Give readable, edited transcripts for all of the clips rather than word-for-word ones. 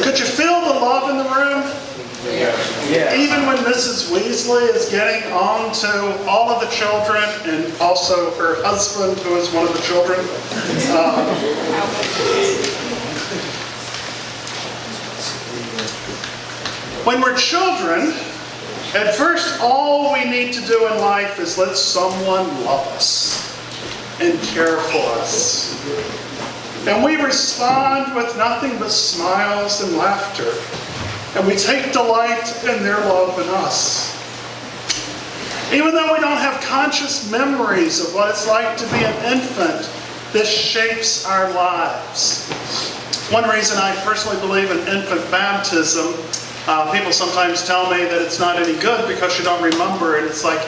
Could you feel the love in the room? Yeah. Even when Mrs. Weasley is getting on to all of the children and also her husband, who is one of the children. When we're children, at first all we need to do in life is let someone love us and care for us. And we respond with nothing but smiles and laughter. And we take delight in their love in us. Even though we don't have conscious memories of what it's like to be an infant, this shapes our lives. One reason I personally believe in infant baptism, people sometimes tell me that it's not any good because you don't remember it. It's like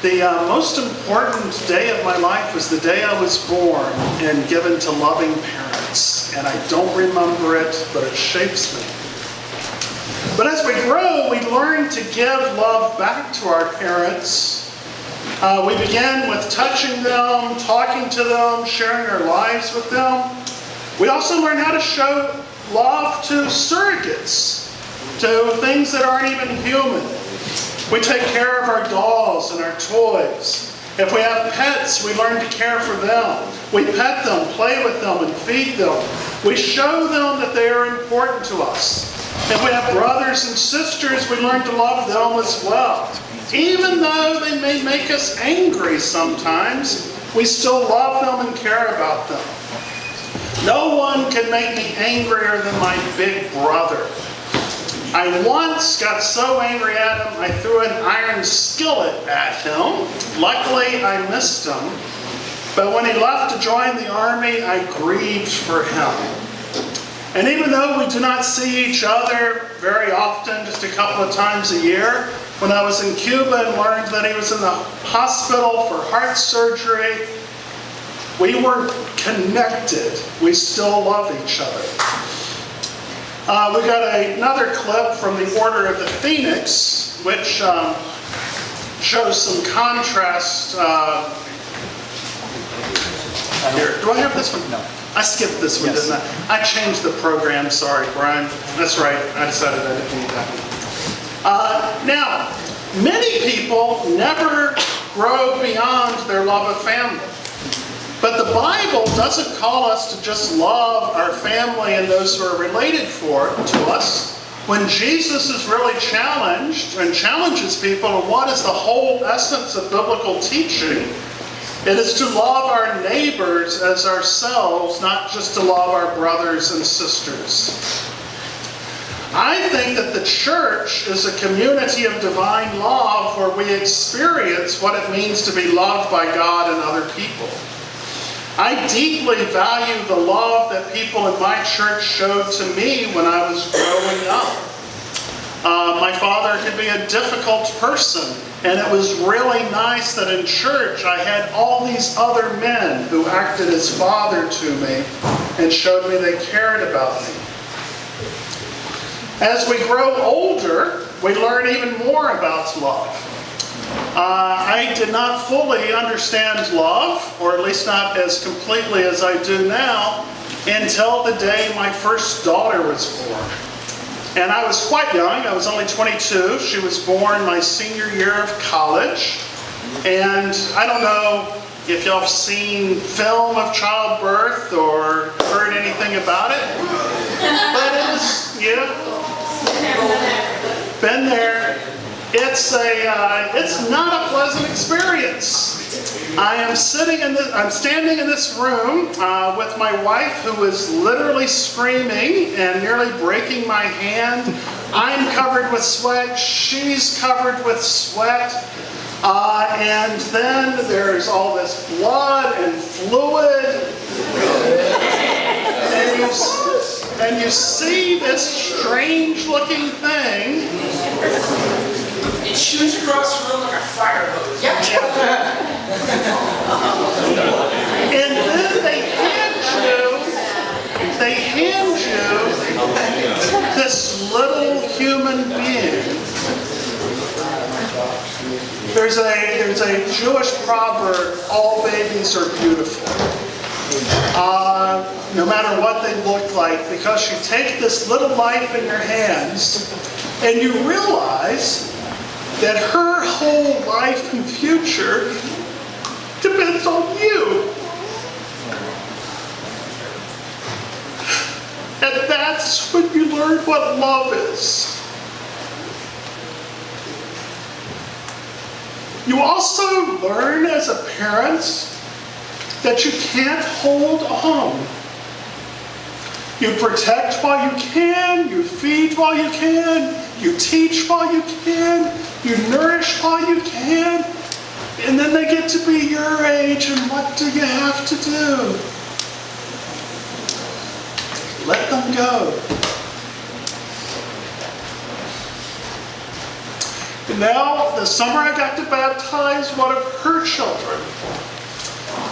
the most important day of my life was the day I was born and given to loving parents. And I don't remember it, but it shapes me. But as we grow, we learn to give love back to our parents. We begin with touching them, talking to them, sharing our lives with them. We also learn how to show love to surrogates, to things that aren't even human. We take care of our dolls and our toys. If we have pets, we learn to care for them. We pet them, play with them, and feed them. We show them that they are important to us. If we have brothers and sisters, we learn to love them as well. Even though they may make us angry sometimes, we still love them and care about them. No one can make me angrier than my big brother. I once got so angry at him, I threw an iron skillet at him. Luckily, I missed him. But when he left to join the army, I grieved for him. And even though we do not see each other very often, just a couple of times a year, when I was in Cuba and learned that he was in the hospital for heart surgery, we were connected. We still love each other. We got another clip from the Order of the Phoenix, which shows some contrast. Here, do I have this one? No. I skipped this one, Yes. didn't I? I changed the program, sorry, Brian. That's right, I decided I didn't need that one. Now, many people never grow beyond their love of family. But the Bible doesn't call us to just love our family and those who are related to us. When Jesus is really challenged and challenges people on what is the whole essence of biblical teaching, it is to love our neighbors as ourselves, not just to love our brothers and sisters. I think that the church is a community of divine love where we experience what it means to be loved by God and other people. I deeply value the love that people in my church showed to me when I was growing up. My father could be a difficult person, and it was really nice that in church I had all these other men who acted as father to me and showed me they cared about me. As we grow older, we learn even more about love. I did not fully understand love, or at least not as completely as I do now, until the day my first daughter was born. And I was quite young. I was only 22. She was born my senior year of college. And I don't know if y'all have seen film of childbirth or heard anything about it. But it was, been there. It's not a pleasant experience. I'm standing in this room with my wife, who is literally screaming and nearly breaking my hand. I'm covered with sweat. She's covered with sweat. And then there's all this blood and fluid. And you see this strange-looking thing. It shoots across the room like a fire hose. And then they hand you this little human being. There's a Jewish proverb, all babies are beautiful. no matter what they look like, because you take this little life in your hands and you realize that her whole life and future depends on you. And that's when you learn what love is. You also learn as a parent that you can't hold on. You protect while you can, you feed while you can, you teach while you can, you nourish while you can, and then they get to be your age, and what do you have to do? Let them go. And now, this summer I got to baptize one of her children.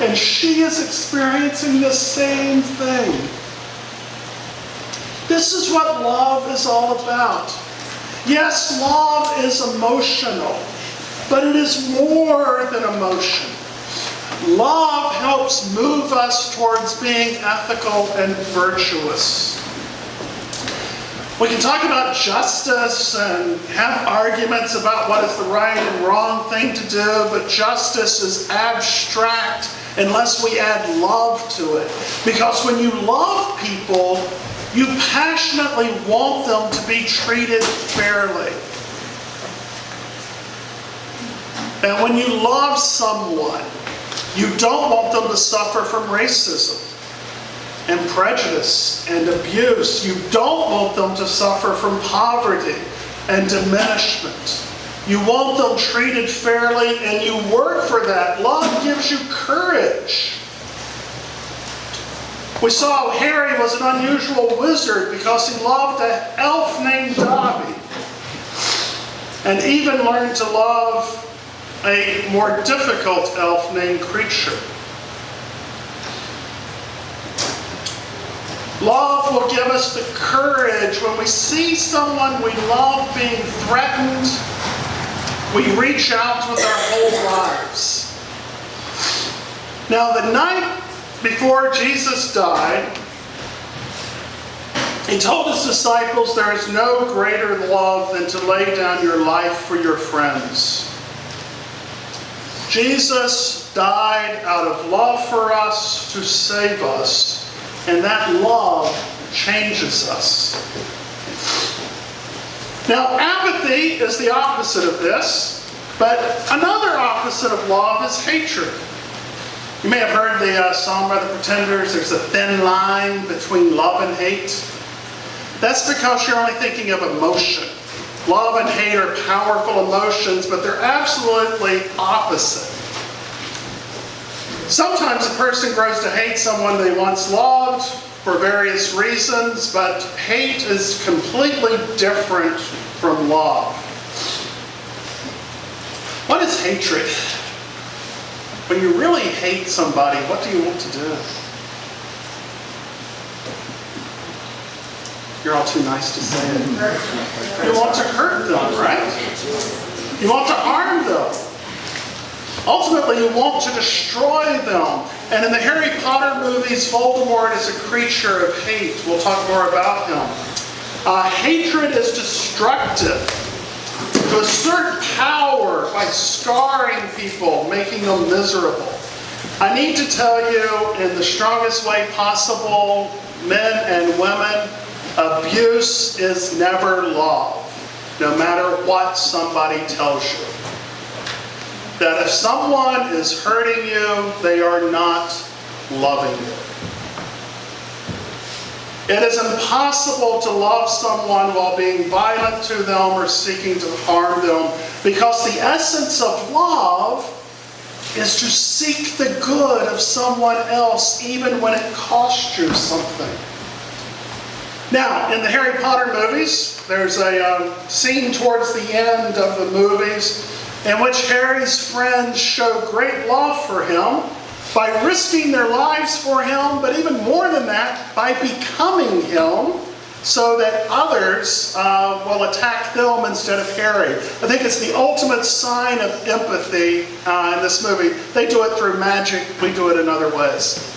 And she is experiencing the same thing. This is what love is all about. Yes, love is emotional, but it is more than emotion. Love helps move us towards being ethical and virtuous. We can talk about justice and have arguments about what is the right and wrong thing to do, but justice is abstract unless we add love to it. Because when you love people, you passionately want them to be treated fairly. And when you love someone, you don't want them to suffer from racism and prejudice and abuse. You don't want them to suffer from poverty and diminishment. You want them treated fairly, and you work for that. Love gives you courage. We saw Haarry was an unusual wizard because he loved an elf named Dobby, and even learned to love a more difficult elf named Creature. Love will give us the courage when we see someone we love being threatened. We reach out with our whole lives. Now, the night before Jesus died, he told his disciples, there is no greater love than to lay down your life for your friends. Jesus died out of love for us to save us, and that love changes us. Now, apathy is the opposite of this, but another opposite of love is hatred. You may have heard the song by the Pretenders, there's a thin line between love and hate. That's because you're only thinking of emotion. Love and hate are powerful emotions, but they're absolutely opposite. Sometimes a person grows to hate someone they once loved for various reasons, but hate is completely different from love. What is hatred? When you really hate somebody, what do you want to do? You're all too nice to say it. You want to hurt them, right? You want to harm them. Ultimately, you want to destroy them. And in the Harry Potter movies, Voldemort is a creature of hate. We'll talk more about him. Hatred is destructive. To assert power by scarring people, making them miserable. I need to tell you, in the strongest way possible, men and women, abuse is never love, no matter what somebody tells you. That if someone is hurting you, they are not loving you. It is impossible to love someone while being violent to them or seeking to harm them, because the essence of love is to seek the good of someone else, even when it costs you something. Now, in the Harry Potter movies, there's a scene towards the end of the movies in which Harry's friends show great love for him by risking their lives for him, but even more than that, by becoming him so that others will attack them instead of Harry. I think it's the ultimate sign of empathy in this movie. They do it through magic, we do it in other ways.